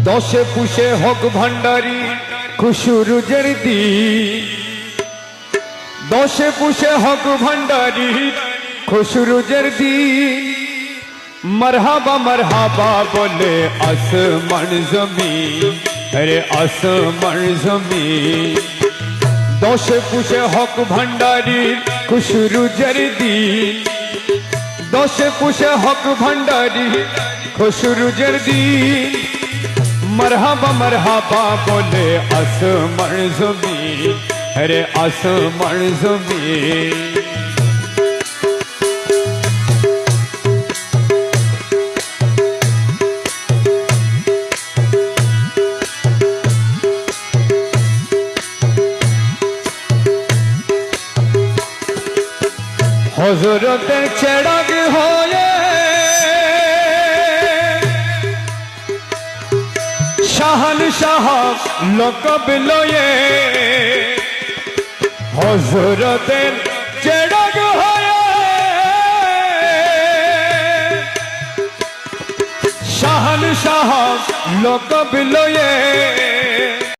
দশে পুষে হোক ভান্ডারি খুশুরুজের দিন, দশে পুষে হোক ভান্ডারি খুশুরুজের দিন। মরহাবা মরহাবা বলে আসমান জমিন, আরে আসমান জমিন। দশে পুষে হোক ভান্ডারি খুশুরুজের দিন, দশে পুষে হোক ভান্ডারি খুশুরুজের দিন। मरहबा मरहबा बोले आसमान ज़मीन, अरे आसमान ज़मीन। हुज़ूरते चिराग होए শাহানশাহ লকব লয়ে, হযরতের চিরাগ হয়ে শাহানশাহ লকব লয়ে।